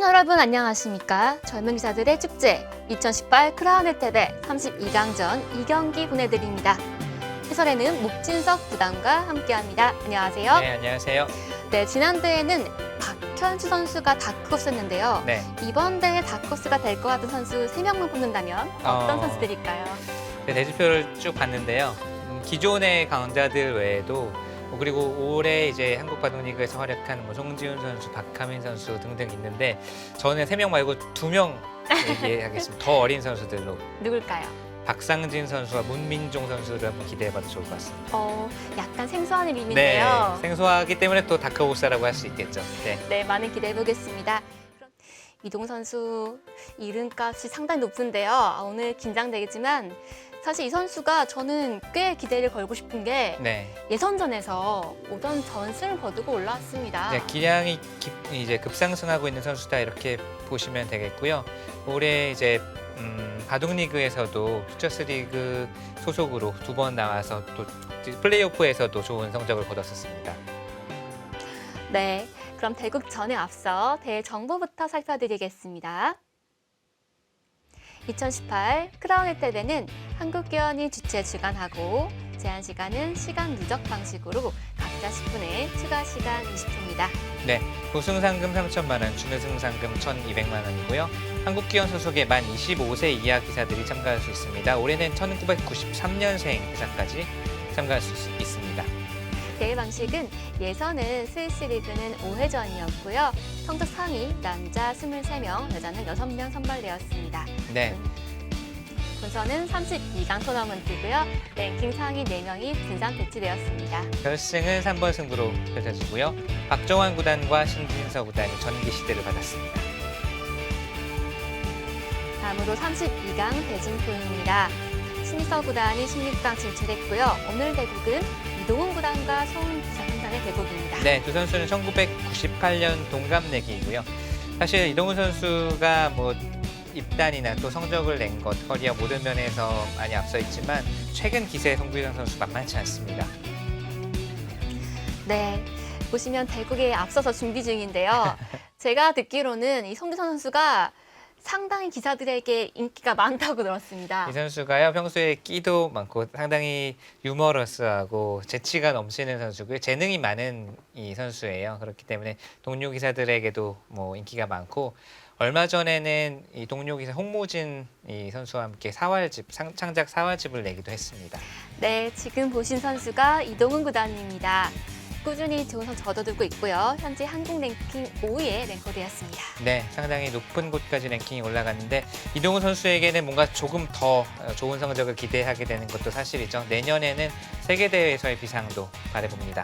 여러분 안녕하십니까? 젊은 기사들의 축제 2018 크라운 혜태대 32강전 2경기 보내드립니다. 해설에는 목진석 구단과 함께합니다. 안녕하세요. 네, 안녕하세요. 네, 지난 대회는 박현수 선수가 다크호스였는데요. 네. 이번 대회 다크호스가 될 것 같은 선수 3명만 뽑는다면 어떤 선수들일까요? 네, 대지표를 쭉 봤는데요. 기존의 강자들 외에도 그리고 올해 이제 한국 바둑리그에서 활약한 송지훈 선수, 박하민 선수 등등 있는데 저는 3명 말고 2명 얘기하겠습니다. 더 어린 선수들로. 누굴까요? 박상진 선수와 문민종 선수를 한번 기대해봐도 좋을 것 같습니다. 약간 생소한 이름인데요. 네, 생소하기 때문에 또 다크호스라고 할 수 있겠죠. 네. 네, 많은 기대해보겠습니다. 이동훈 선수 이름값이 상당히 높은데요. 오늘 긴장되겠지만 사실 이 선수가 저는 꽤 기대를 걸고 싶은 게 네. 예선전에서 오전 전승을 거두고 올라왔습니다. 네, 기량이 이제 급상승하고 있는 선수다 이렇게 보시면 되겠고요. 올해 이제 바둑리그에서도 퓨처스리그 소속으로 2번 나와서 또 플레이오프에서도 좋은 성적을 거뒀었습니다. 네, 그럼 대국 전에 앞서 대회 정보부터 살펴드리겠습니다. 2018 크라운 혜태대는 한국기원이 주최 주관하고 제한 시간은 시간 누적 방식으로 각자 10분에 추가 시간 20초입니다. 네, 우승 상금 3천만 원, 준우승 상금 1,200만 원이고요. 한국기원 소속의 만 25세 이하 기사들이 참가할 수 있습니다. 올해는 1993년생 기사까지 참가할 수 있습니다. 대회 방식은 예선은 스위스 리그는 5회전이었고요. 성적 상위 남자 23명, 여자는 6명 선발되었습니다. 네. 본선은 32강 토너먼트고요. 랭킹 상위 4명이 분산 배치되었습니다. 결승은 3번 승부로 펼쳐지고요. 박정환 구단과 신진서 구단이 전기 시대를 받았습니다. 다음으로 32강 대진포입니다. 신진서 구단이 16강 진출했고요. 오늘 대국은 이동훈 구단과 송기선 선수의 대국입니다. 네, 두 선수는 1998년 동갑내기이고요. 사실 이동훈 선수가 입단이나 또 성적을 낸 것, 커리어 모든 면에서 많이 앞서 있지만 최근 기세의 송기선 선수 만만치 않습니다. 네, 보시면 대국에 앞서서 준비 중인데요. 제가 듣기로는 이 송기선 선수가 상당히 기사들에게 인기가 많다고 들었습니다. 이 선수가요, 평소에 끼도 많고 상당히 유머러스하고 재치가 넘치는 선수고요. 재능이 많은 이 선수예요. 그렇기 때문에 동료 기사들에게도 인기가 많고 얼마 전에는 이 동료 기사 홍모진 이 선수와 함께 창작 사활집을 내기도 했습니다. 네, 지금 보신 선수가 이동훈 구단입니다. 꾸준히 좋은 선수 얻어두고 있고요. 현재 한국 랭킹 5위에 랭커되었습니다. 네, 상당히 높은 곳까지 랭킹이 올라갔는데 이동훈 선수에게는 뭔가 조금 더 좋은 성적을 기대하게 되는 것도 사실이죠. 내년에는 세계대회에서의 비상도 바라봅니다.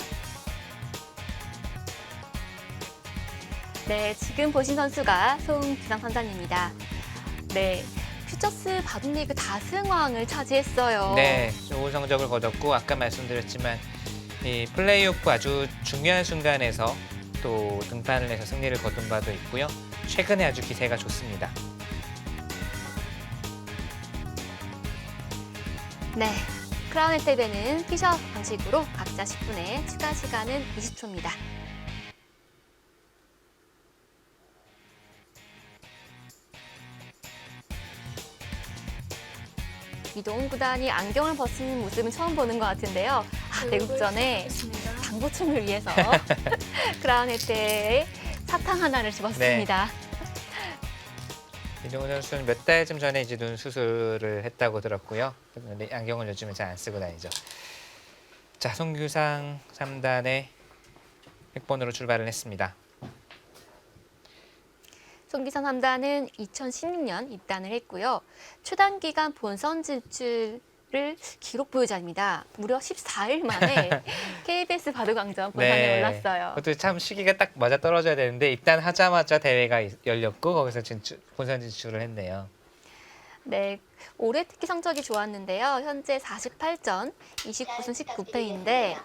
네, 지금 보신 선수가 송기상 선장입니다. 네, 퓨처스 바둑리그 다승왕을 차지했어요. 네, 좋은 성적을 거뒀고 아까 말씀드렸지만 이 플레이오프 아주 중요한 순간에서 또 등판을 해서 승리를 거둔 바도 있고요. 최근에 아주 기세가 좋습니다. 네, 크라운 혜태대는 피셔 방식으로 각자 10분에 추가 시간은 20초입니다. 이동훈 구단이 안경을 벗은 모습은 처음 보는 것 같은데요. 대국전에 당보충을 위해서 크라운 혜태에 사탕 하나를 집었습니다. 이동훈 선수는 몇 달쯤 전에 이제 눈 수술을 했다고 들었고요. 근데 안경을 요즘은 잘 안 쓰고 다니죠. 자, 송규상 3단의 100번으로 출발을 했습니다. 송기선 3단은 2016년 입단을 했고요. 최단기간 본선 진출을 기록 보유자입니다. 무려 14일 만에 KBS 바둑왕전 본선에 올랐어요. 그것도 참 시기가 딱 맞아 떨어져야 되는데 입단하자마자 대회가 열렸고 거기서 본선 진출을 했네요. 네, 올해 특히 성적이 좋았는데요. 현재 48전, 29승 19패인데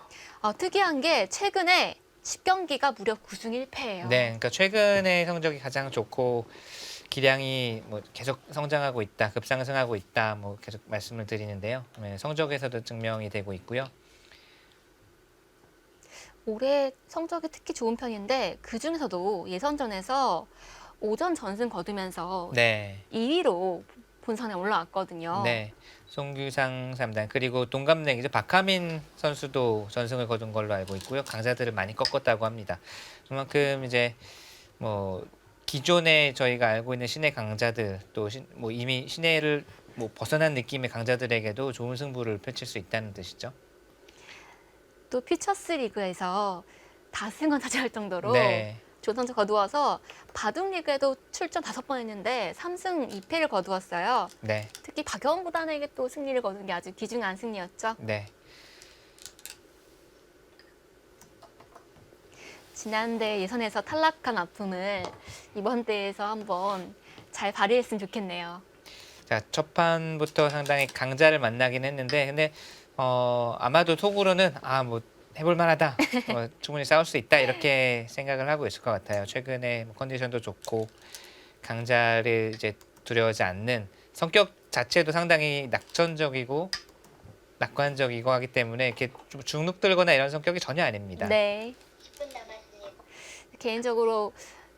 특이한 게 최근에 10경기가 무려 9승 1패예요. 네, 그러니까 최근의 성적이 가장 좋고 기량이 계속 성장하고 있다, 급상승하고 있다, 계속 말씀을 드리는데요. 네, 성적에서도 증명이 되고 있고요. 올해 성적이 특히 좋은 편인데 그 중에서도 예선전에서 오전 전승 거두면서 네. 2위로 본선에 올라왔거든요. 네. 송규상 3단 그리고 동갑내기죠. 박하민 선수도 전승을 거둔 걸로 알고 있고요. 강자들을 많이 꺾었다고 합니다. 그만큼 이제 뭐 기존에 저희가 알고 있는 신의 강자들 또 뭐 이미 신의를 뭐 벗어난 느낌의 강자들에게도 좋은 승부를 펼칠 수 있다는 뜻이죠. 또 퓨처스 리그에서 다승을 차지할 정도로 네. 좋은 성적 거두어서 바둑 리그에도 출전 5번 했는데 3승 2패를 거두었어요. 네. 특히 박여원 구단에게 또 승리를 거둔 게 아주 귀중한 승리였죠. 네. 지난 대회 예선에서 탈락한 아픔을 이번 대회에서 한번 잘 발휘했으면 좋겠네요. 자, 첫 판부터 상당히 강자를 만나긴 했는데 근데 아마도 속으로는 뭐 해볼 만하다. 충분히 싸울 수 있다. 이렇게 생각을 하고 있을 것 같아요. 최근에 뭐 컨디션도 좋고 강자를 이제 두려워하지 않는 성격 자체도 상당히 낙천적이고 낙관적이고 하기 때문에 이렇게 좀 주눅들거나 이런 성격이 전혀 아닙니다. 네. 개인적으로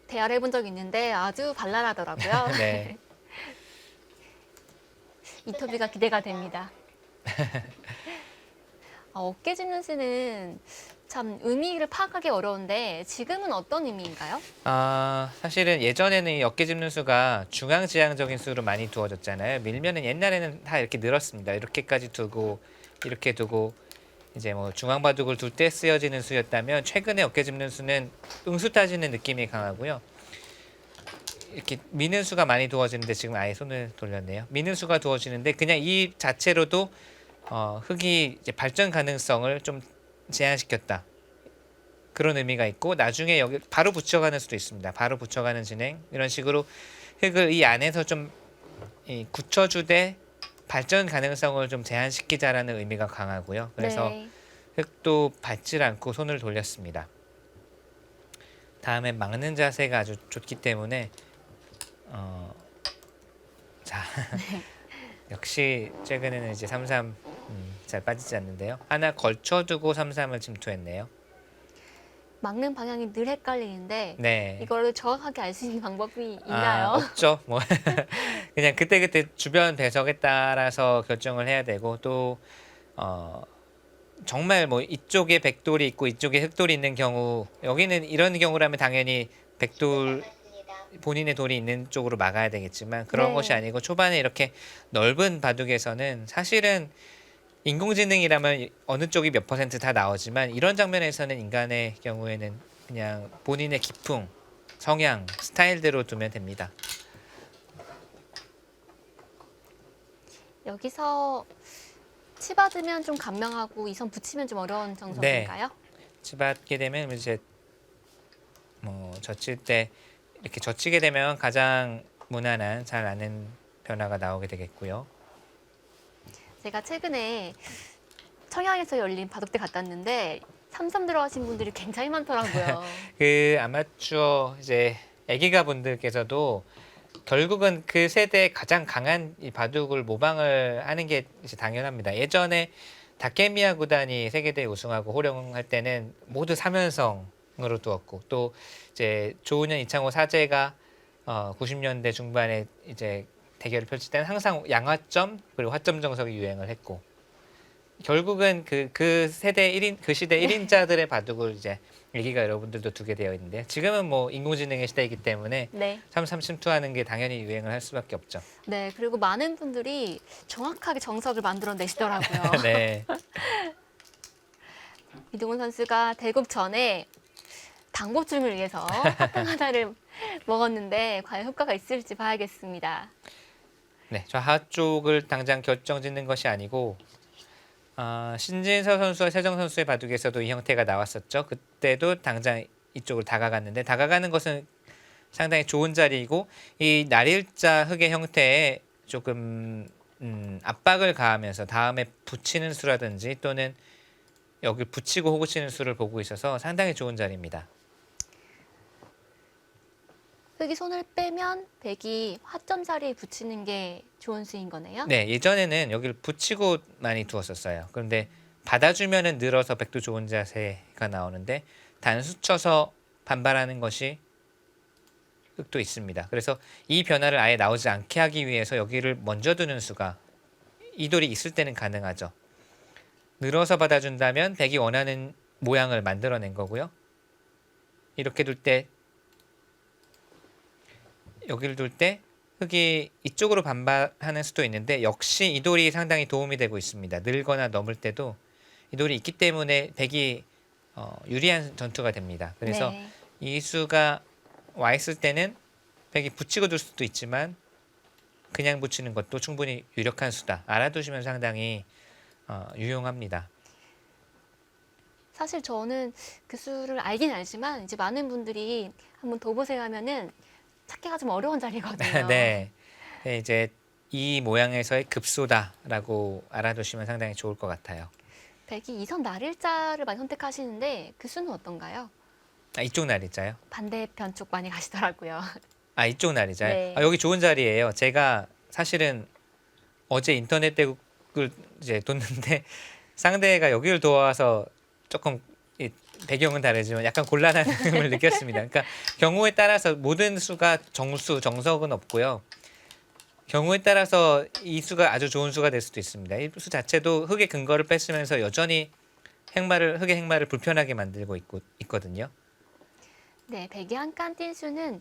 대화를 해본 적이 있는데 아주 발랄하더라고요. 네. 인터뷰가 기대가 됩니다. 어깨 짚는 수는 참 의미를 파악하기 어려운데 지금은 어떤 의미인가요? 사실은 예전에는 이 어깨 짚는 수가 중앙지향적인 수로 많이 두어졌잖아요. 밀면은 옛날에는 다 이렇게 늘었습니다. 이렇게까지 두고 이렇게 두고 이제 뭐 중앙 바둑을 둘 때 쓰여지는 수였다면 최근에 어깨 짚는 수는 응수 따지는 느낌이 강하고요. 이렇게 미는 수가 많이 두어지는데 지금 아예 손을 돌렸네요. 미는 수가 두어지는데 그냥 이 자체로도 흙이 이제 발전 가능성을 좀 제한시켰다. 그런 의미가 있고 나중에 여기 바로 붙여가는 수도 있습니다. 바로 붙여가는 진행 이런 식으로 흙을 이 안에서 좀 굳혀주되 발전 가능성을 좀 제한시키자라는 의미가 강하고요. 그래서 네. 흙도 밟질 않고 손을 돌렸습니다. 다음에 막는 자세가 아주 좋기 때문에 자 역시 최근에는 이제 3-3 잘 빠지지 않는데요. 하나 걸쳐두고 3-3을 침투했네요. 막는 방향이 늘 헷갈리는데 네. 이거를 정확하게 알 수 있는 방법이 있나요? 없죠. 뭐 그냥 그때그때 주변 배석에 따라서 결정을 해야 되고 또 정말 뭐 이쪽에 백돌이 있고 이쪽에 흑돌이 있는 경우 여기는 이런 경우라면 당연히 백돌 본인의 돌이 있는 쪽으로 막아야 되겠지만 그런 네. 것이 아니고 초반에 이렇게 넓은 바둑에서는 사실은 인공지능이라면 어느 쪽이 몇 퍼센트 다 나오지만 이런 장면에서는 인간의 경우에는 그냥 본인의 기풍, 성향, 스타일대로 두면 됩니다. 여기서 치받으면 좀 간명하고 이선 붙이면 좀 어려운 정석인가요? 치받게 되면 이제 뭐 젖힐 때 이렇게 젖히게 되면 가장 무난한 잘 아는 변화가 나오게 되겠고요. 제가 최근에 청양에서 열린 바둑대 갔다 왔는데 3-3 들어가신 분들이 굉장히 많더라고요. 그 아마추어 이제 애기가 분들께서도 결국은 그 세대에 가장 강한 이 바둑을 모방을 하는 게 이제 당연합니다. 예전에 다케미야 구단이 세계대회 우승하고 호령할 때는 모두 3연성으로 두었고 또 이제 조은현 이창호 사제가 90년대 중반에 이제 대결을 펼칠 때는 항상 양화점 그리고 화점 정석이 유행을 했고 결국은 그 세대 1인 그 시대 1인자들의 바둑을 이제 얘기가 여러분들도 두게 되어 있는데 지금은 뭐 인공지능의 시대이기 때문에 네. 3-3 침투하는 게 당연히 유행을 할 수밖에 없죠. 네, 그리고 많은 분들이 정확하게 정석을 만들어내시더라고요. 네. 이동훈 선수가 대국 전에 당보증을 위해서 팥빙 하나를 먹었는데 과연 효과가 있을지 봐야겠습니다. 네, 좌하 쪽을 당장 결정짓는 것이 아니고 신진서 선수와 세정 선수의 바둑에서도 이 형태가 나왔었죠. 그때도 당장 이쪽을 다가갔는데 다가가는 것은 상당히 좋은 자리이고 이 날일자 흙의 형태에 조금 압박을 가하면서 다음에 붙이는 수라든지 또는 여기 붙이고 호구 치는 수를 보고 있어서 상당히 좋은 자리입니다. 흙이 손을 빼면 백이 화점 자리에 붙이는 게 좋은 수인 거네요. 네, 예전에는 여기를 붙이고 많이 두었었어요. 그런데 받아주면은 늘어서 백도 좋은 자세가 나오는데 단수 쳐서 반발하는 것이 흑도 있습니다. 그래서 이 변화를 아예 나오지 않게 하기 위해서 여기를 먼저 두는 수가 이 돌이 있을 때는 가능하죠. 늘어서 받아준다면 백이 원하는 모양을 만들어낸 거고요. 이렇게 둘 때 여기를 둘 때 흑이 이쪽으로 반발하는 수도 있는데 역시 이 돌이 상당히 도움이 되고 있습니다. 늘거나 넘을 때도 이 돌이 있기 때문에 백이 유리한 전투가 됩니다. 그래서 네. 이 수가 와 있을 때는 백이 붙이고 둘 수도 있지만 그냥 붙이는 것도 충분히 유력한 수다. 알아두시면 상당히 유용합니다. 사실 저는 그 수를 알긴 알지만 이제 많은 분들이 한번 더 보세요 하면은 찾기가 좀 어려운 자리거든요. 네. 네, 이제 이 모양에서의 급소다라고 알아두시면 상당히 좋을 것 같아요. 백이 이선 날일자를 많이 선택하시는데 그 수는 어떤가요? 이쪽 날이자요? 반대편 쪽 많이 가시더라고요. 이쪽 날이자요? 네. 여기 좋은 자리예요. 제가 사실은 어제 인터넷 대국을 이제 뒀는데 상대가 여기를 도와서 조금 이 배경은 다르지만 약간 곤란함을 느꼈습니다. 그러니까 경우에 따라서 모든 수가 정수, 정석은 없고요. 경우에 따라서 이 수가 아주 좋은 수가 될 수도 있습니다. 이 수 자체도 흑의 근거를 뺐으면서 여전히 흑의 행마를 불편하게 만들고 있거든요. 네, 백이 한 칸 뛴 수는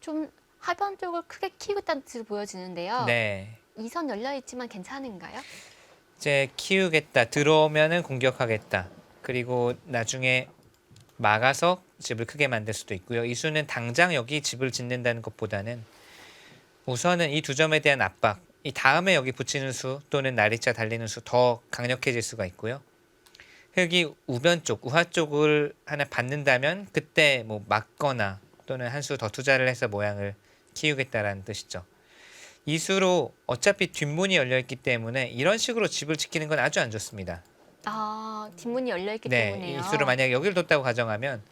좀 하변 쪽을 크게 키우고 있다는 뜻으로 보여지는데요. 네. 이선 열려 있지만 괜찮은가요? 이제 키우겠다. 들어오면은 공격하겠다. 그리고 나중에 막아서 집을 크게 만들 수도 있고요. 이 수는 당장 여기 집을 짓는다는 것보다는 우선은 이 두 점에 대한 압박, 이 다음에 여기 붙이는 수 또는 날이자 달리는 수 더 강력해질 수가 있고요. 흑이 우변 쪽, 우하 쪽을 하나 받는다면 그때 뭐 막거나 또는 한 수 더 투자를 해서 모양을 키우겠다라는 뜻이죠. 이 수로 어차피 뒷문이 열려 있기 때문에 이런 식으로 집을 지키는 건 아주 안 좋습니다. 뒷문이 열려 있기 네, 때문에요. 이 수를 만약에 여기를 뒀다고 가정하면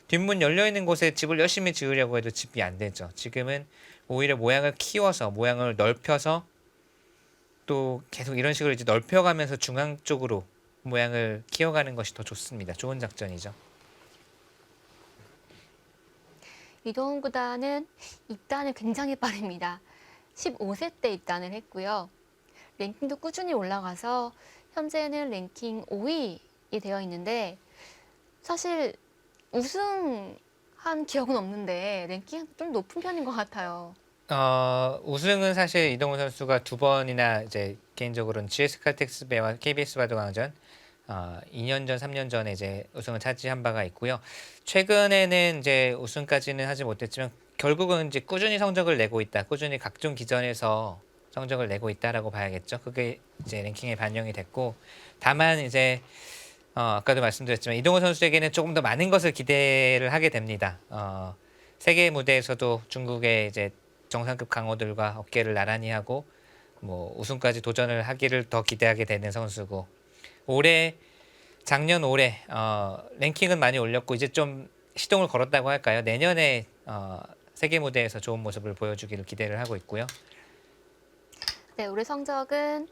뒷문 열려 있는 곳에 집을 열심히 지으려고 해도 집이 안 되죠. 지금은 오히려 모양을 키워서 모양을 넓혀서 또 계속 이런 식으로 이제 넓혀가면서 중앙 쪽으로 모양을 키워가는 것이 더 좋습니다. 좋은 작전이죠. 이동훈 구단은 입단을 굉장히 빠릅니다. 15세 때 입단을 했고요. 랭킹도 꾸준히 올라가서 현재는 랭킹 5위에 되어 있는데 사실 우승한 기억은 없는데 랭킹 좀 높은 편인 것 같아요. 우승은 사실 이동훈 선수가 두 번이나 이제 개인적으로는 GS 칼텍스 배와 KBS 바둑왕전 2년 전, 3년 전에 이제 우승을 차지한 바가 있고요. 최근에는 이제 우승까지는 하지 못했지만 결국은 이제 꾸준히 성적을 내고 있다. 꾸준히 각종 기전에서 성적을 내고 있다라고 봐야겠죠. 그게 이제 랭킹에 반영이 됐고, 다만 이제 아까도 말씀드렸지만 이동훈 선수에게는 조금 더 많은 것을 기대를 하게 됩니다. 세계 무대에서도 중국의 이제 정상급 강호들과 어깨를 나란히 하고 뭐 우승까지 도전을 하기를 더 기대하게 되는 선수고, 작년 올해 랭킹은 많이 올렸고 이제 좀 시동을 걸었다고 할까요? 내년에 세계 무대에서 좋은 모습을 보여주기를 기대를 하고 있고요. 네, 올해 성적은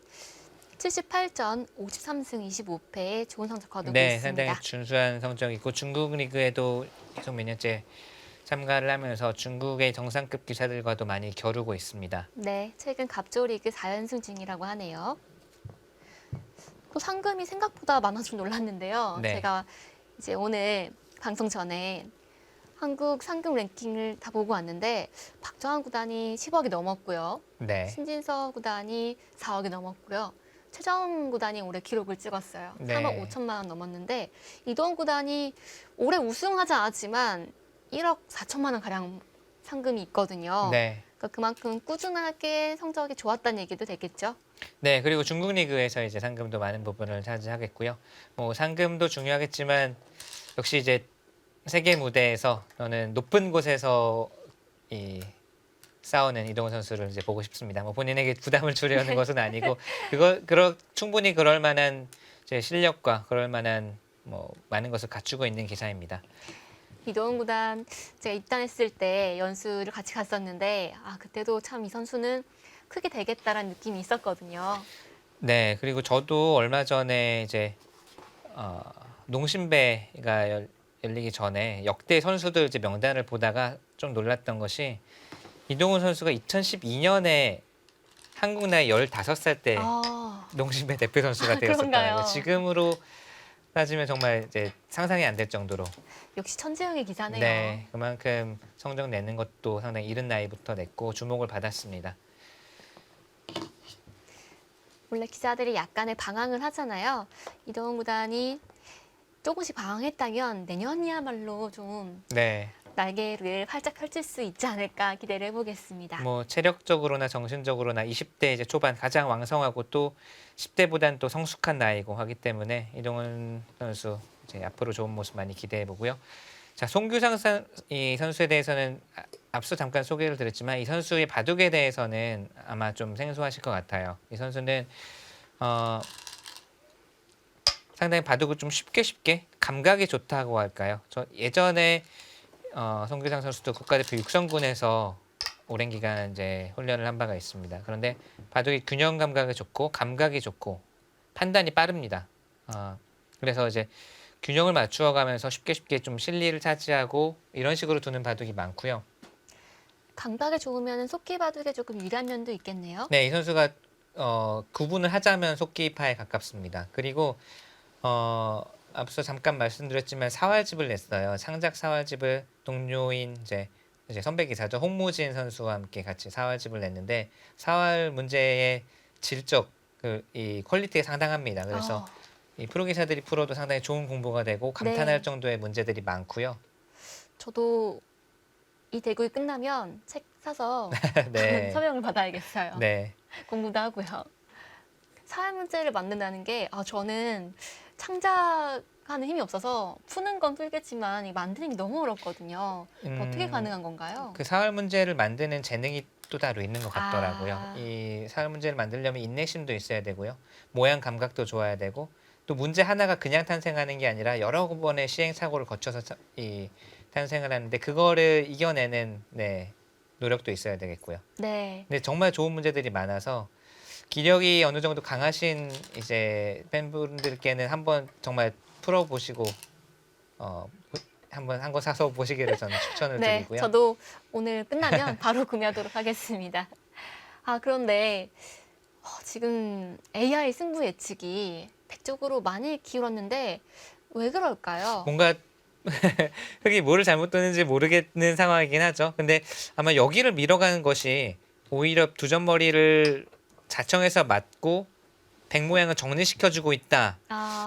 78전 53승 25패에 좋은 성적 거두고 네, 있습니다. 상당히 준수한 성적이고 중국 리그에도 계속 몇 년째 참가를 하면서 중국의 정상급 기사들과도 많이 겨루고 있습니다. 네, 최근 갑조 리그 4연승 중이라고 하네요. 또 상금이 생각보다 많아서 좀 놀랐는데요. 네. 제가 이제 오늘 방송 전에 한국 상금 랭킹을 다 보고 왔는데 박정환 구단이 10억이 넘었고요. 네. 신진서 구단이 4억이 넘었고요. 최정 구단이 올해 기록을 찍었어요. 네. 3억 5천만 원 넘었는데 이동훈 구단이 올해 우승하지 않았지만 1억 4천만 원 가량 상금이 있거든요. 네. 그러니까 그만큼 꾸준하게 성적이 좋았다는 얘기도 되겠죠. 네, 그리고 중국 리그에서 이제 상금도 많은 부분을 차지하겠고요. 뭐 상금도 중요하겠지만 역시 이제 세계 무대에서 또는 높은 곳에서 이 싸우는 이동훈 선수를 이제 보고 싶습니다. 뭐 본인에게 부담을 주려는 것은 아니고 충분히 그럴 만한 제 실력과 그럴 만한 뭐 많은 것을 갖추고 있는 기사입니다. 이동훈 구단 제가 입단했을 때 연수를 같이 갔었는데 그때도 참 이 선수는 크게 되겠다라는 느낌이 있었거든요. 네, 그리고 저도 얼마 전에 이제 농심배가 열리기 전에 역대 선수들 이제 명단을 보다가 좀 놀랐던 것이 이동훈 선수가 2012년에 한국 나이 15살 때 아, 농심의 대표 선수가 그런가요? 되었었거든요. 지금으로 따지면 정말 이제 상상이 안 될 정도로. 역시 천재형의 기사네요. 네, 그만큼 성적 내는 것도 상당히 이른 나이부터 냈고 주목을 받았습니다. 원래 기자들이 약간의 방황을 하잖아요. 이동훈 구단이 조금씩 방황했다면 내년이야말로 좀 네, 날개를 활짝 펼칠 수 있지 않을까 기대를 해보겠습니다. 뭐 체력적으로나 정신적으로나 20대 이제 초반 가장 왕성하고 또 10대보다는 또 성숙한 나이고 하기 때문에 이동훈 선수 이제 앞으로 좋은 모습 많이 기대해 보고요. 자, 이 선수에 대해서는 앞서 잠깐 소개를 드렸지만 이 선수의 바둑에 대해서는 아마 좀 생소하실 것 같아요. 이 선수는 상당히 바둑을 좀 쉽게 감각이 좋다고 할까요? 저 예전에 송규상 선수도 국가대표 육성군에서 오랜 기간 이제 훈련을 한 바가 있습니다. 그런데 바둑이 균형 감각이 좋고 감각이 좋고 판단이 빠릅니다. 그래서 이제 균형을 맞추어가면서 쉽게 좀 실리를 차지하고 이런 식으로 두는 바둑이 많고요. 감각이 좋으면 속기 바둑에 조금 유리한 면도 있겠네요. 네, 이 선수가 구분을 하자면 속기파에 가깝습니다. 그리고 앞서 잠깐 말씀드렸지만 사활집을 냈어요. 창작 사활집을 동료인 이제 선배 기사죠. 홍무진 선수와 함께 같이 사활집을 냈는데 사활 문제의 질적 이 퀄리티가 상당합니다. 그래서 이 프로 기사들이 풀어도 상당히 좋은 공부가 되고 감탄할 네. 정도의 문제들이 많고요. 저도 이 대국이 끝나면 책 사서 네, 서명을 받아야겠어요. 네, 공부도 하고요. 사회 문제를 만든다는 게 저는 창작하는 힘이 없어서 푸는 건 풀겠지만 이 만드는 게 너무 어렵거든요. 어떻게 가능한 건가요? 그 사활 문제를 만드는 재능이 또 따로 있는 것 같더라고요. 아. 이 사활 문제를 만들려면 인내심도 있어야 되고요. 모양 감각도 좋아야 되고 또 문제 하나가 그냥 탄생하는 게 아니라 여러 번의 시행착오를 거쳐서 탄생을 하는데 그거를 이겨내는 노력도 있어야 되겠고요. 네. 근데 정말 좋은 문제들이 많아서 기력이 어느 정도 강하신 이제 팬분들께는 한번 정말 풀어보시고 한번 한 권 사서 보시기를 저는 추천을 네, 드리고요. 저도 오늘 끝나면 바로 구매하도록 하겠습니다. 그런데 지금 AI 승부 예측이 100쪽으로 많이 기울었는데 왜 그럴까요? 뭔가 흑이 뭐를 잘못 뒀는지 모르겠는 상황이긴 하죠. 근데 아마 여기를 밀어가는 것이 오히려 두점머리를 자청해서 맞고 백 모양을 정리시켜주고 있다.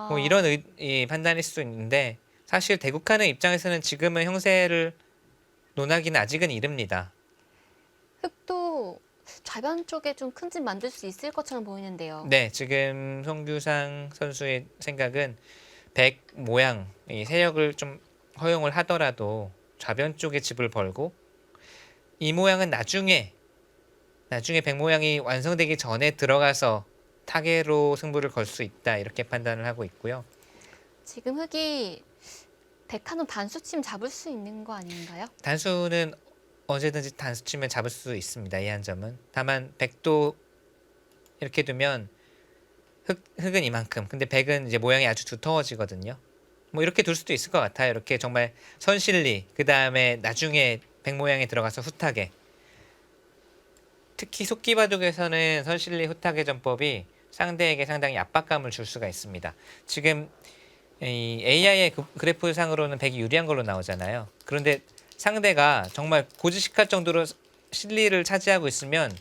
뭐 이런 이 판단일 수도 있는데 사실 대국하는 입장에서는 지금은 형세를 논하기는 아직은 이릅니다. 흑도 좌변 쪽에 좀 큰 집 만들 수 있을 것처럼 보이는데요. 네, 지금 송규상 선수의 생각은 백 모양 이 세력을 좀 허용을 하더라도 좌변 쪽에 집을 벌고 이 모양은 나중에 백 모양이 완성되기 전에 들어가서 타계로 승부를 걸 수 있다 이렇게 판단을 하고 있고요. 지금 흑이 백한은 단수침 잡을 수 있는 거 아닌가요? 단수는 언제든지 단수 치면 잡을 수 있습니다. 이 한 점은. 다만 백도 이렇게 두면 흑은 이만큼. 근데 백은 이제 모양이 아주 두터워지거든요. 뭐 이렇게 둘 수도 있을 것 같아요. 이렇게 정말 선실리 그 다음에 나중에 백 모양에 들어가서 후타게. 특히 속기바둑에서는 선실리 후타게 전법이 상대에게 상당히 압박감을 줄 수가 있습니다. 지금 이 AI의 그래프상으로는 백이 유리한 걸로 나오잖아요. 그런데 상대가 정말 고지식할 정도로 실리를 차지하고 있으면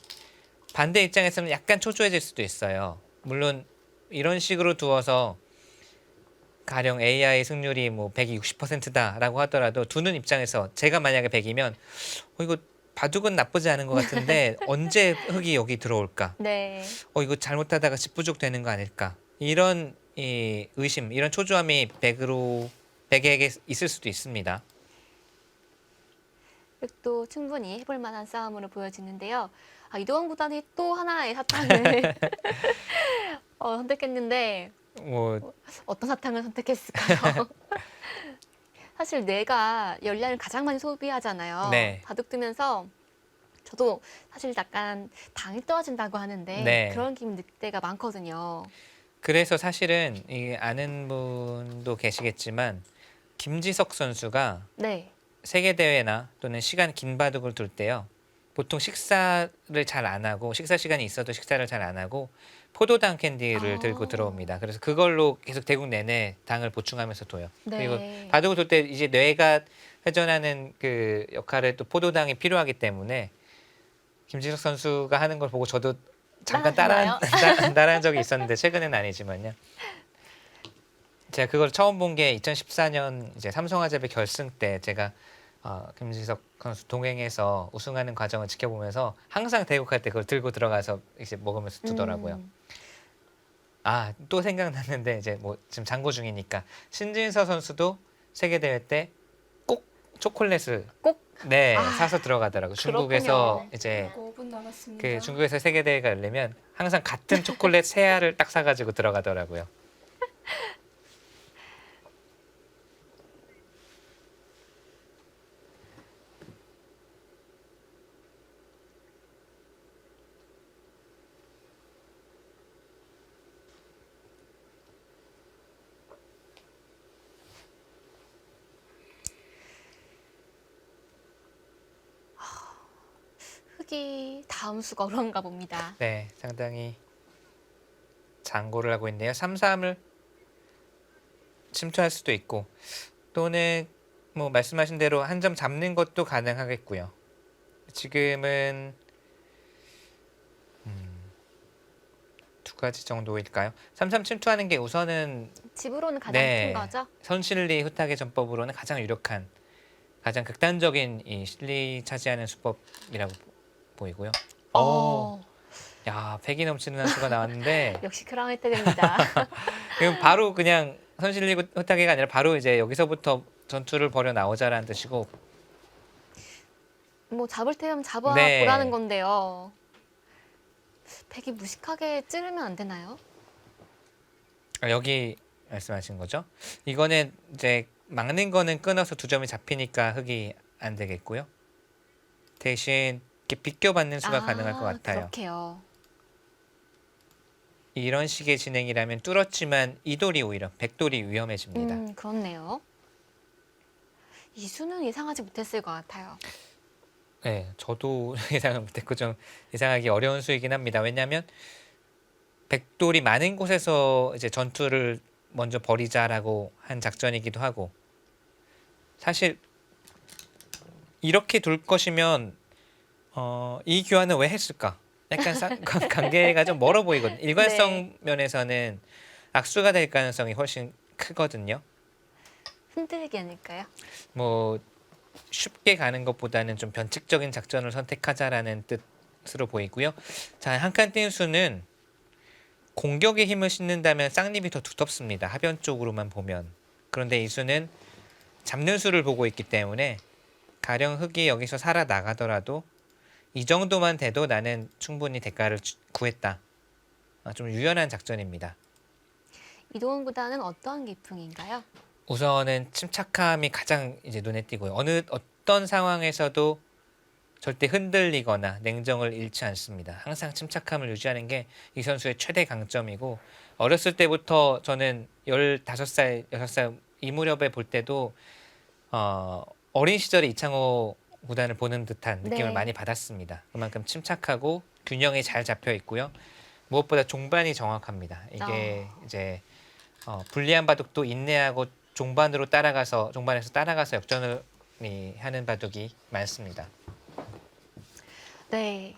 반대 입장에서는 약간 초조해질 수도 있어요. 물론 이런 식으로 두어서 가령 AI 승률이 뭐 100이 60%다라고 하더라도 두는 입장에서 제가 만약에 100이면 이거 바둑은 나쁘지 않은 것 같은데 언제 흑이 여기 들어올까? 네. 이거 잘못하다가 집부족 되는 거 아닐까? 이런 이 의심, 이런 초조함이 백에게 있을 수도 있습니다. 흑도 충분히 해볼 만한 싸움으로 보여지는데요. 이동원 구단이 또 하나의 사탕을 선택했는데 뭐 어떤 사탕을 선택했을까요? 사실 뇌가 열량을 가장 많이 소비하잖아요. 네. 바둑 두면서 저도 사실 약간 당이 떨어진다고 하는데 네. 그런 기분 느낄 때가 많거든요. 그래서 사실은 이 아는 분도 계시겠지만 김지석 선수가 네. 세계 대회나 또는 시간 긴 바둑을 둘 때요. 보통 식사를 잘 안 하고 식사 시간이 있어도 식사를 잘 안 하고 포도당 캔디를 들고 들어옵니다. 그래서 그걸로 계속 대국 내내 당을 보충하면서 둬요. 그리고 네. 바둑을 둘 때 이제 뇌가 회전하는 그 역할에 또 포도당이 필요하기 때문에 김지석 선수가 하는 걸 보고 저도 잠깐 따라하나요? 따라한 적이 있었는데 최근은 아니지만요. 제가 그걸 처음 본 게 2014년 이제 삼성화재배 결승 때 제가 김지석 선수 동행해서 우승하는 과정을 지켜보면서 항상 대국할 때 그걸 들고 들어가서 이제 먹으면서 두더라고요. 아, 또 생각났는데 이제 뭐 지금 장고 중이니까 신진서 선수도 세계 대회 때 꼭 초콜릿을 꼭 네, 아, 사서 들어가더라고요. 중국에서 그렇군요. 이제 5분 남았습니다. 그 중국에서 세계 대회가 열리면 항상 같은 초콜릿 세 알을 딱 사가지고 들어가더라고요. 흑이 다음 수가 어려운가 봅니다. 네, 상당히 장고를 하고 있네요. 3-3을 침투할 수도 있고 또는 뭐 말씀하신 대로 한 점 잡는 것도 가능하겠고요. 지금은 두 가지 정도일까요? 3-3 침투하는 게 우선은 집으로는 가장 네. 큰 거죠? 선실리 후탁의 전법으로는 가장 유력한, 가장 극단적인 이 실리 차지하는 수법이라고 보이고요. 야, 패기 넘치는 한 수가 나왔는데 역시 크라운 혜택입니다. 그럼 바로 그냥 선실리 후탁이가 아니라 바로 이제 여기서부터 전투를 벌여 나오자라는 뜻이고 뭐 잡을 테면 잡아 네. 보라는 건데요. 백이 무식하게 찌르면 안 되나요? 여기 말씀하신 거죠? 이거는 이제 막는 거는 끊어서 두 점이 잡히니까 흑이 안 되겠고요. 대신 이렇게 비껴받는 수가 가능할 것 같아요. 그렇게요. 이런 식의 진행이라면 뚫었지만 이돌이 오히려 백돌이 위험해집니다. 그렇네요. 이 수는 예상하지 못했을 것 같아요. 네, 저도 예상을 못했고 좀 예상하기 어려운 수이긴 합니다. 왜냐하면 백돌이 많은 곳에서 이제 전투를 먼저 벌이자라고 한 작전이기도 하고 사실 이렇게 둘 것이면 이 교환은 왜 했을까? 약간 관계가 좀 멀어 보이거든요. 일관성 네. 면에서는 악수가 될 가능성이 훨씬 크거든요. 흔들기 아닐까요? 뭐 쉽게 가는 것보다는 좀 변칙적인 작전을 선택하자라는 뜻으로 보이고요. 자, 한 칸 띄운 수는 공격의 힘을 싣는다면 쌍립이 더 두텁습니다. 하변 쪽으로만 보면. 그런데 이 수는 잡는 수를 보고 있기 때문에 가령 흑이 여기서 살아나가더라도 이 정도만 돼도 나는 충분히 대가를 구했다. 좀 유연한 작전입니다. 이동훈 구단은 어떤 기풍인가요? 우선은 침착함이 가장 이제 눈에 띄고요. 어떤 상황에서도 절대 흔들리거나 냉정을 잃지 않습니다. 항상 침착함을 유지하는 게 이 선수의 최대 강점이고 어렸을 때부터 저는 15살, 6살 이 무렵에 볼 때도 어린 시절에 이창호 구단을 보는 듯한 느낌을 네. 많이 받았습니다. 그만큼 침착하고 균형이 잘 잡혀 있고요. 무엇보다 종반이 정확합니다. 이게 이제 불리한 바둑도 인내하고 종반에서 따라가서 역전을 하는 바둑이 많습니다. 네.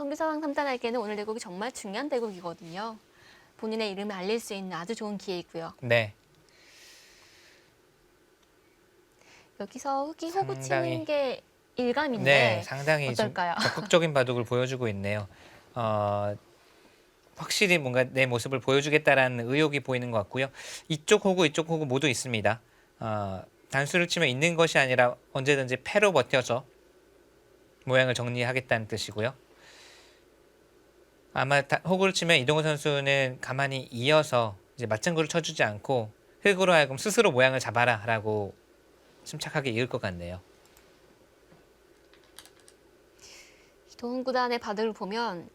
성규상 3단에게는 오늘 대국이 정말 중요한 대국이거든요. 본인의 이름을 알릴 수 있는 아주 좋은 기회이고요. 네. 여기서 흑이 호구 상당히- 치는 게 일감인데 네, 상당히 좀 어떨까요? 적극적인 바둑을 보여주고 있네요. 확실히 뭔가 내 모습을 보여주겠다라는 의욕이 보이는 것 같고요. 이쪽 호구 모두 있습니다. 단수를 치면 있는 것이 아니라 언제든지 패로 버텨서 모양을 정리하겠다는 뜻이고요. 아마 호구를 치면 이동훈 선수는 가만히 이어서 이제 맞장구를 쳐주지 않고 흑으로 하여금 스스로 모양을 잡아라라고 침착하게 이을 것 같네요. 이동훈 구단의 바둑을 보면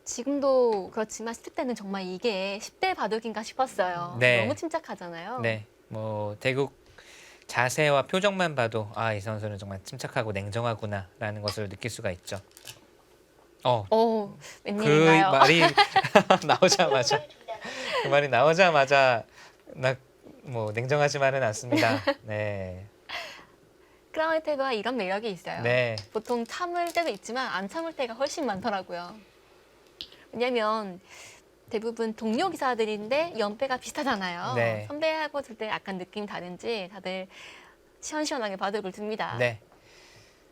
지금도 그렇지만 10대 때는 정말 이게 10대 바둑인가 싶었어요. 네. 너무 침착하잖아요. 네, 뭐 대국 자세와 표정만 봐도 이 선수는 정말 침착하고 냉정하구나라는 것을 느낄 수가 있죠. 오, 그 웬일인가요? 말이 나오자마자 그 말이 나오자마자 나 뭐 냉정하지만은 않습니다. 네, 크라운 태그가 이런 매력이 있어요. 네, 보통 참을 때도 있지만 안 참을 때가 훨씬 많더라고요. 왜냐면 대부분 동료 기사들인데 연배가 비슷하잖아요. 네. 선배하고 둘 때 약간 느낌이 다른지 다들 시원시원하게 바둑을 둡니다. 네.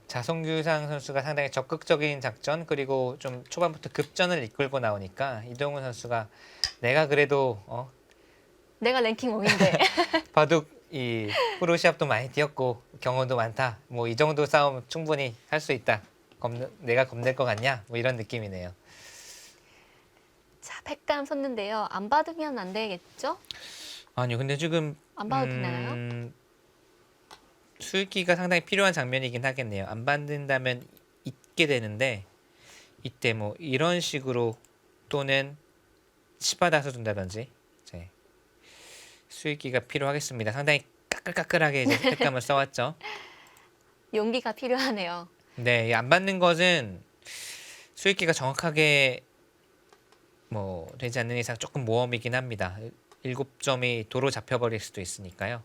자, 송규상 선수가 상당히 적극적인 작전 그리고 좀 초반부터 급전을 이끌고 나오니까 이동훈 선수가 내가 그래도 내가 랭킹 5인데 바둑 이 프로 시합도 많이 뛰었고 경험도 많다. 뭐 이 정도 싸움 충분히 할 수 있다. 내가 겁낼 것 같냐? 뭐 이런 느낌이네요. 자, 패감 섰는데요. 안 받으면 안 되겠죠? 아니요, 근데 지금 안 봐도 되나요? 수익기가 상당히 필요한 장면이긴 하겠네요. 안 받는다면 잊게 되는데 이때 뭐 이런 식으로 또는 치받아서 준다든지 이제 수익기가 필요하겠습니다. 상당히 까끌까끌하게 이제 색감을 써왔죠. 용기가 필요하네요. 네, 안 받는 것은 수익기가 정확하게 뭐 되지 않는 이상 조금 모험이긴 합니다. 7점이 도로 잡혀버릴 수도 있으니까요.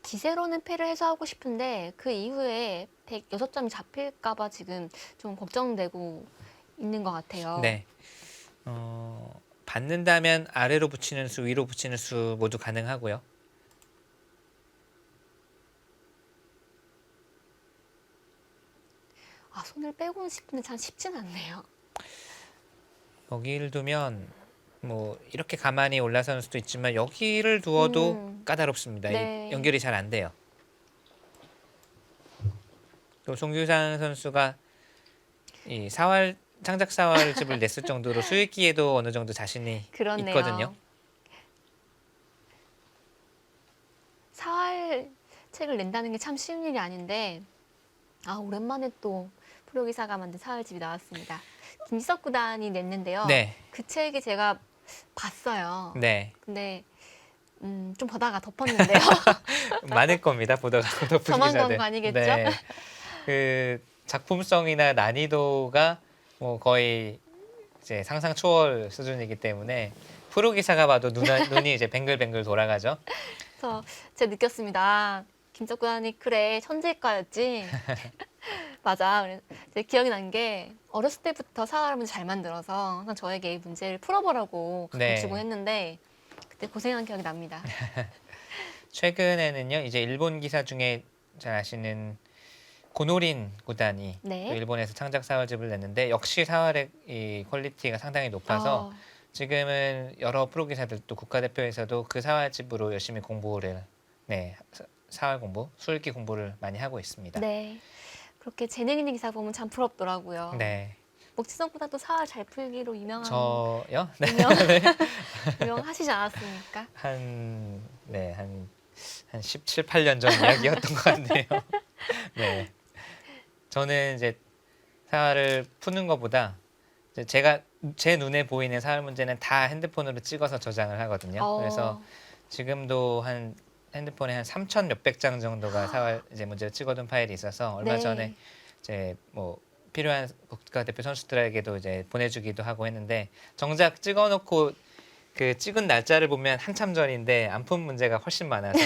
기세로는 패를 해소하고 싶은데 그 이후에 106점이 잡힐까 봐 지금 좀 걱정되고 있는 것 같아요. 네. 받는다면 아래로 붙이는 수, 위로 붙이는 수 모두 가능하고요. 손을 빼고는 싶은데 참 쉽진 않네요. 여기를 두면 뭐 이렇게 가만히 올라서는 수도 있지만 여기를 두어도 까다롭습니다. 네. 연결이 잘 안 돼요. 또 송규상 선수가 이 창작 사활집을 냈을 정도로 수익기에도 어느 정도 자신이 그렇네요. 있거든요. 사활책을 낸다는 게 참 쉬운 일이 아닌데 오랜만에 또 프로기사가 만든 사활집이 나왔습니다. 김지석 구단이 냈는데요. 네, 그 책이 제가 봤어요. 네, 근데 좀 보다가 덮었는데요. 많을 겁니다. 보다가 덮은 저만 기자들. 그런 거 아니겠죠? 네, 그 작품성이나 난이도가 뭐 거의 이제 상상 초월 수준이기 때문에 프로 기사가 봐도 눈이 이제 뱅글뱅글 돌아가죠. 그래서 제가 느꼈습니다. 김지석 구단이 그래 천재과였지. 맞아. 제 기억이 난 게 어렸을 때부터 사활을 잘 만들어서 항상 저에게 이 문제를 풀어보라고 네. 주고 했는데 그때 고생한 기억이 납니다. 최근에는요, 이제 일본 기사 중에 잘 아시는 고노린 구단이 네. 또 일본에서 창작 사활집을 냈는데 역시 사활의 이 퀄리티가 상당히 높아서 지금은 여러 프로 기사들 또 국가대표에서도 그 사활집으로 열심히 공부를 사활 공부, 수읽기 공부를 많이 하고 있습니다. 네. 그렇게 재능 있는 기사 보면 참 부럽더라고요. 네. 목지성보다도 사활 잘 풀기로 유명한 저요? 네. 유명하시지 않았습니까? 한 17, 18년 전 이야기였던 것 같네요. 네. 저는 이제 사활을 푸는 것보다 제가 제 눈에 보이는 사활 문제는 다 핸드폰으로 찍어서 저장을 하거든요. 그래서 지금도 한 핸드폰에 한 3,000 몇백 장 정도가 사활 이제 문제를 찍어둔 파일이 있어서 얼마 네. 전에 이제 뭐 필요한 국가대표 선수들에게도 이제 보내주기도 하고 했는데 정작 찍어놓고 그 찍은 날짜를 보면 한참 전인데 안 푼 문제가 훨씬 많아서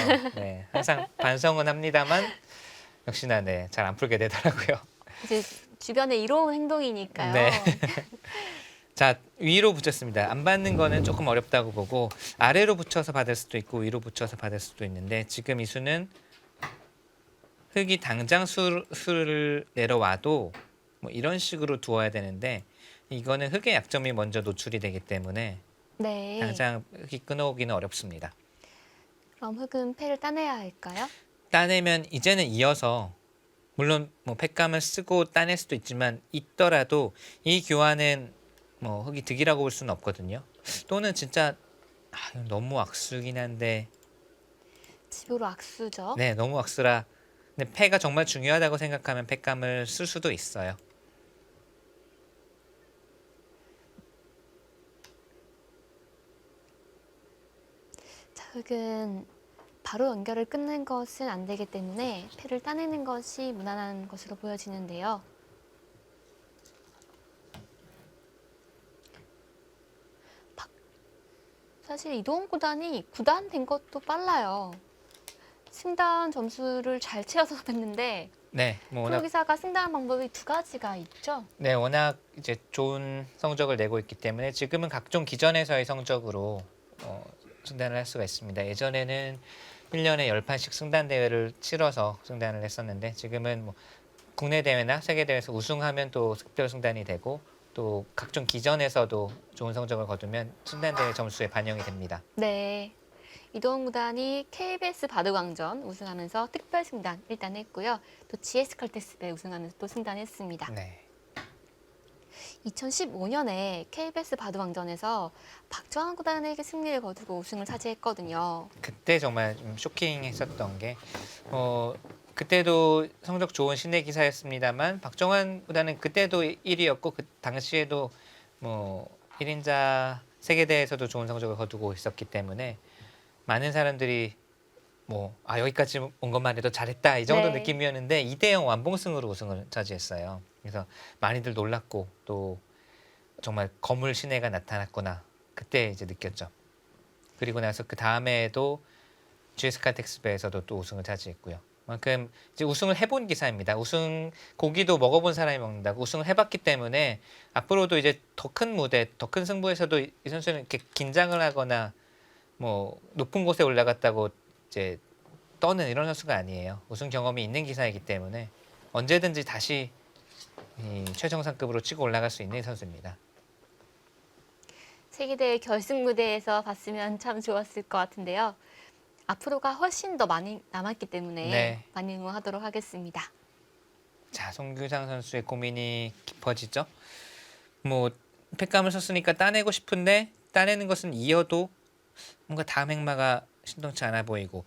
항상 반성은 합니다만 역시나 잘 안 풀게 되더라고요. 이제 주변에 이로운 행동이니까요. 네. 자, 위로 붙였습니다. 안 받는 거는 조금 어렵다고 보고 아래로 붙여서 받을 수도 있고 위로 붙여서 받을 수도 있는데 지금 이 수는 흙이 당장 수를 내려와도 뭐 이런 식으로 두어야 되는데 이거는 흙의 약점이 먼저 노출이 되기 때문에 네. 당장 흙이 끊어오기는 어렵습니다. 그럼 흙은 패를 따내야 할까요? 따내면 이제는 이어서 물론 뭐 팩감을 쓰고 따낼 수도 있지만 있더라도 이 교환은 뭐 흙이 득이라고 볼 수는 없거든요. 또는 진짜 이건 너무 악수긴 한데 집으로 악수죠. 네 너무 악수라 근데 패가 정말 중요하다고 생각하면 팩감을 쓸 수도 있어요. 자, 흙은 바로 연결을 끊는 것은 안 되기 때문에 패를 따내는 것이 무난한 것으로 보여지는데요. 사실 이동훈 구단이 9단 된 것도 빨라요. 승단 점수를 잘 채워서 했는데 네, 뭐 프로 기사가 승단 방법이 두 가지가 있죠. 네, 워낙 이제 좋은 성적을 내고 있기 때문에 지금은 각종 기전에서의 성적으로 승단을 할 수가 있습니다. 예전에는 1년에 10판씩 승단 대회를 치러서 승단을 했었는데 지금은 뭐 국내 대회나 세계 대회에서 우승하면 또 특별 승단이 되고 또 각종 기전에서도 좋은 성적을 거두면 승단 대회 점수에 반영이 됩니다. 네. 이동훈 구단이 KBS 바둑왕전 우승하면서 특별 승단 일단 했고요. 또 GS 칼텍스배 우승하면서 또 승단했습니다. 네. 2015년에 KBS 바둑왕전에서 박정환 구단에게 승리를 거두고 우승을 차지했거든요. 그때 정말 좀 쇼킹했었던 게 그때도 성적 좋은 신예 기사였습니다만 박정환보다는 그때도 1위였고 그 당시에도 뭐 1인자 세계대회에서도 좋은 성적을 거두고 있었기 때문에 많은 사람들이 여기까지 온 것만 해도 잘했다 이 정도 네. 느낌이었는데 2대0 완봉승으로 우승을 차지했어요. 그래서 많이들 놀랐고 또 정말 거물 신예가 나타났구나 그때 이제 느꼈죠. 그리고 나서 그 다음에도 GS 칼텍스배에서도 또 우승을 차지했고요. 그만큼 이제 우승을 해본 기사입니다. 우승 고기도 먹어본 사람이 먹는다고 우승을 해봤기 때문에 앞으로도 이제 더 큰 무대, 더 큰 승부에서도 이 선수는 이렇게 긴장을 하거나 뭐 높은 곳에 올라갔다고 이제 떠는 이런 선수가 아니에요. 우승 경험이 있는 기사이기 때문에 언제든지 다시 이 최정상급으로 치고 올라갈 수 있는 선수입니다. 세계대회 결승 무대에서 봤으면 참 좋았을 것 같은데요. 앞으로가 훨씬 더 많이 남았기 때문에 네. 많이 응원하도록 하겠습니다. 자, 송규상 선수의 고민이 깊어지죠. 뭐 팩감을 썼으니까 따내고 싶은데 따내는 것은 이어도 뭔가 다음 행마가 신동치 않아 보이고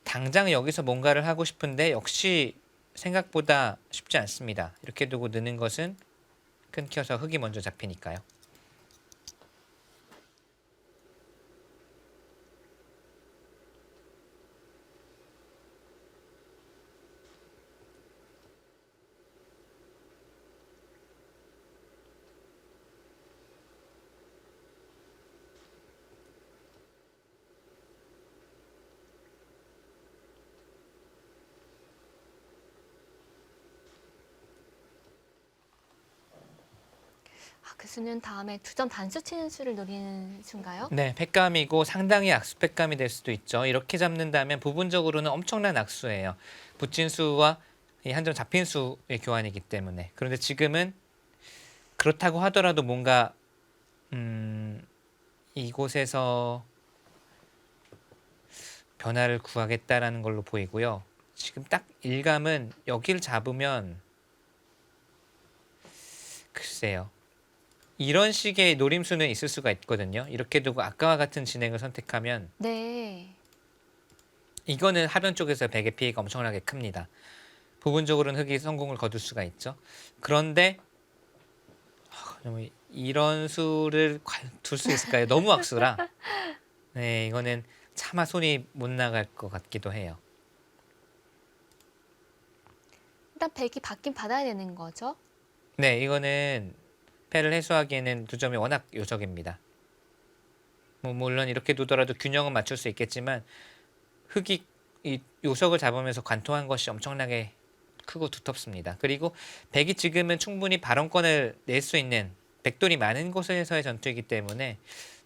당장 여기서 뭔가를 하고 싶은데 역시 생각보다 쉽지 않습니다. 이렇게 두고 느는 것은 끊겨서 흙이 먼저 잡히니까요. 그 수는 다음에 두 점 단수 치는 수를 노리는 수인가요? 네, 팩감이고 상당히 악수 팩감이 될 수도 있죠. 이렇게 잡는다면 부분적으로는 엄청난 악수예요. 붙인 수와 이 한 점 잡힌 수의 교환이기 때문에. 그런데 지금은 그렇다고 하더라도 뭔가 이곳에서 변화를 구하겠다라는 걸로 보이고요. 지금 딱 일감은 여기를 잡으면 글쎄요. 이런 식의 노림수는 있을 수가 있거든요. 이렇게 두고 아까와 같은 진행을 선택하면 네. 이거는 하변 쪽에서 백의 피해가 엄청나게 큽니다. 부분적으로는 흙이 성공을 거둘 수가 있죠. 그런데 이런 수를 과연 둘 수 있을까요? 너무 악수라. 네, 이거는 차마 손이 못 나갈 것 같기도 해요. 일단 백이 받긴 받아야 되는 거죠. 네, 이거는 패를 해소하기에는 두 점이 워낙 요적입니다. 뭐 물론 이렇게 두더라도 균형은 맞출 수 있겠지만 흙이 이 요석을 잡으면서 관통한 것이 엄청나게 크고 두텁습니다. 그리고 백이 지금은 충분히 발언권을 낼 수 있는 백돌이 많은 곳에서의 전투이기 때문에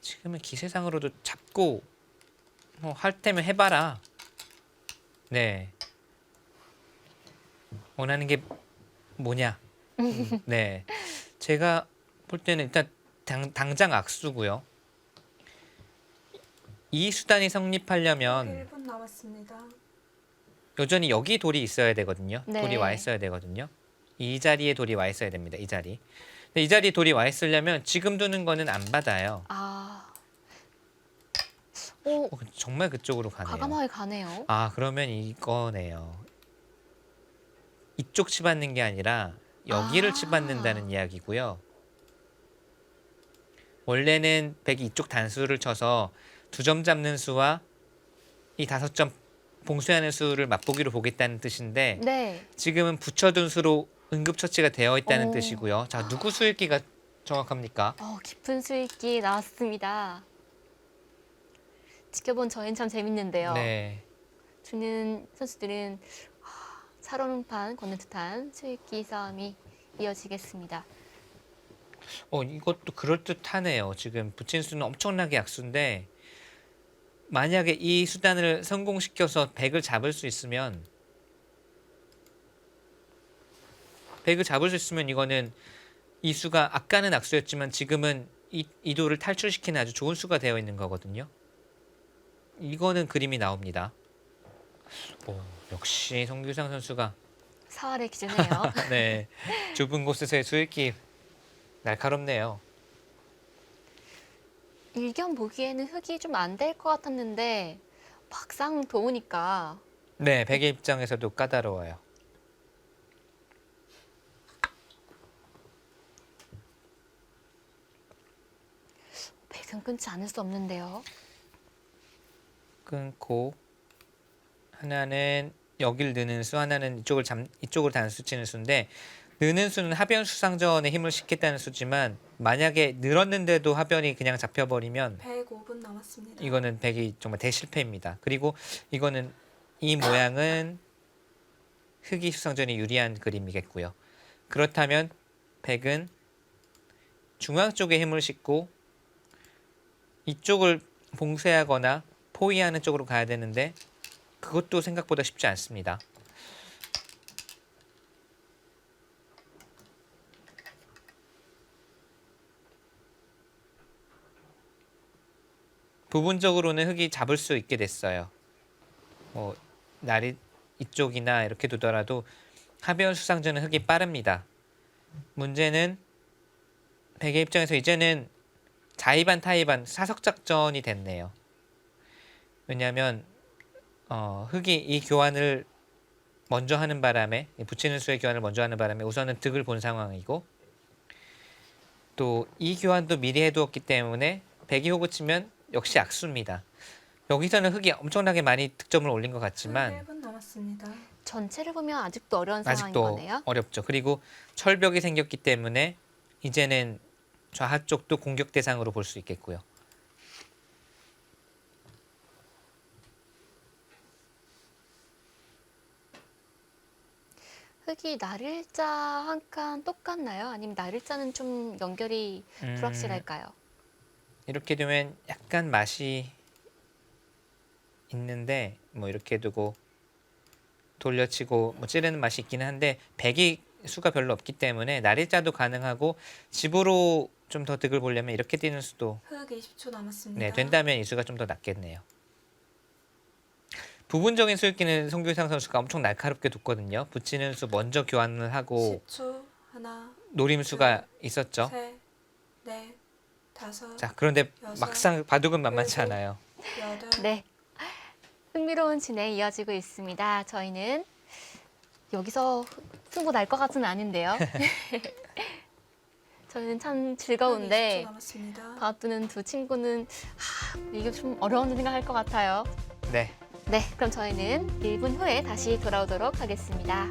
지금은 기세상으로도 잡고 할 테면 해봐라. 네. 원하는 게 뭐냐? 네. 제가 볼 때는 일단 당장 악수고요. 이 수단이 성립하려면 1분 남았습니다. 여전히 여기 돌이 있어야 되거든요. 네. 돌이 와 있어야 되거든요. 이 자리에 돌이 와 있어야 됩니다. 이 자리. 근데 이 자리에 돌이 와 있으려면 지금 두는 거는 안 받아요. 아, 오, 정말 그쪽으로 가네요. 과감하게 가네요. 아, 그러면 이거네요. 이쪽 치받는 게 아니라 여기를 아. 치받는다는 이야기고요. 원래는 백이 이쪽 단수를 쳐서 2점 잡는 수와 이 5점 봉쇄하는 수를 맛보기로 보겠다는 뜻인데 네. 지금은 붙여둔 수로 응급처치가 되어 있다는 오. 뜻이고요. 자, 누구 수읽기가 정확합니까? 깊은 수익기 나왔습니다. 지켜본 저희는 참 재밌는데요. 네. 주는 선수들은 살얼음판 걷는 듯한 수익기 싸움이 이어지겠습니다. 이것도 그럴듯하네요. 지금 붙인 수는 엄청나게 약수인데 만약에 이 수단을 성공시켜서 백을 잡을 수 있으면 이거는 이 수가 아까는 악수였지만 지금은 이 돌을 탈출시키는 아주 좋은 수가 되어 있는 거거든요. 이거는 그림이 나옵니다. 역시 송규상 선수가 사활의 기준이에요. 네, 좁은 곳에서의 수익기 날카롭네요. 일견 보기에는 흙이 좀 안 될 것 같았는데 막상 도우니까 네, 백의 입장에서도 까다로워요. 백은 끊지 않을 수 없는데요. 끊고 하나는 여길 느는 수, 하나는 이쪽을 단수 치는 수인데 느는 수는 하변 수상전에 힘을 싣겠다는 수지만 만약에 늘었는데도 하변이 그냥 잡혀버리면 105분 남았습니다. 이거는 백이 정말 대실패입니다. 그리고 이거는 이 모양은 흑이 수상전이 유리한 그림이겠고요. 그렇다면 백은 중앙 쪽에 힘을 싣고 이쪽을 봉쇄하거나 포위하는 쪽으로 가야 되는데 그것도 생각보다 쉽지 않습니다. 부분적으로는 흑이 잡을 수 있게 됐어요. 날이 이쪽이나 이렇게 두더라도 하변 수상전은 흑이 빠릅니다. 문제는 백의 입장에서 이제는 자의반 타의반 사석작전이 됐네요. 왜냐하면 흑이 이 교환을 먼저 하는 바람에 붙이는 수의 교환을 먼저 하는 바람에 우선은 득을 본 상황이고 또 이 교환도 미리 해두었기 때문에 백이 호구 치면 역시 악수입니다. 여기서는 흑이 엄청나게 많이 득점을 올린 것 같지만 1분 남았습니다. 전체를 보면 아직도 어려운 상황인 아직도 거네요. 어렵죠. 그리고 철벽이 생겼기 때문에 이제는 좌하 쪽도 공격 대상으로 볼 수 있겠고요. 흙이 날일자 한 칸 똑같나요? 아니면 날일자는 좀 연결이 불확실할까요? 이렇게 되면 약간 맛이 있는데 이렇게 두고 돌려치고 찌르는 맛이 있기는 한데 백이 수가 별로 없기 때문에 날일자도 가능하고 집으로 좀 더 득을 보려면 이렇게 뛰는 수도 흑 20초 남았습니다. 네, 된다면 이 수가 좀 더 낫겠네요. 부분적인 수익기는 송규상 선수가 엄청 날카롭게 뒀거든요. 붙이는 수 먼저 교환을 하고 10초 하나, 노림수가 있었죠. 셋, 넷, 다섯, 자, 그런데 여섯, 막상 바둑은 만만치 일곱. 않아요. 여덟. 네. 흥미로운 진행 이어지고 있습니다. 저희는 여기서 승부 날 것 같지는 않은데요. 저희는 참 즐거운데 20초 남았습니다. 봐두는 두 친구는 이게 좀 어려운 생각할 것 같아요. 네. 네, 그럼 저희는 1분 후에 다시 돌아오도록 하겠습니다.